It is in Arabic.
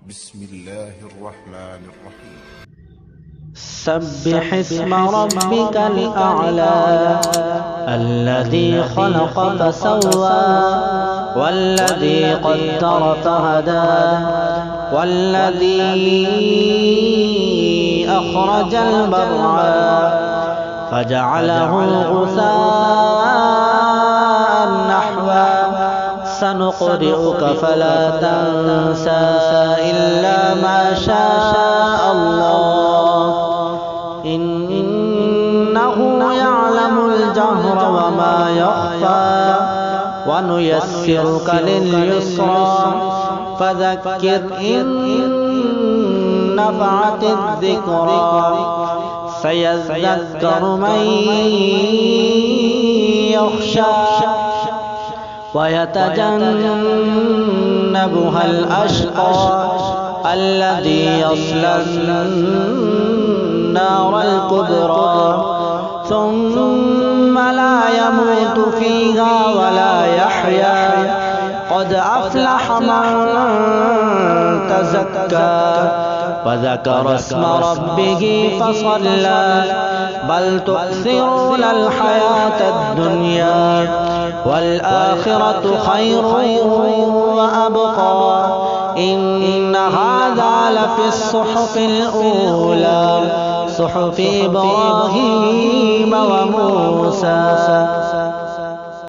بسم الله الرحمن الرحيم. سبح اسم ربك الأعلى الذي خلق فسوى والذي قدر فهدى والذي أخرج المرعى فجعله غثاء نحوا سنقرئك فلا تنسى إلا ما شاء الله إنه يعلم الجهر وما يخفى ونيسرك لليسرى فذكر إن نفعت الذكرى سيذكر من يخشى ويتجنبها الأشقى الذي يصلى النار الكبرى ثم لا يموت فيها ولا يحيا قد أفلح من تزكى وذكر اسم ربه فصلى بل تؤثرون الحياة الدنيا والآخرة خير وأبقى إن هذا لفي الصحف الأولى صحف إبراهيم وموسى.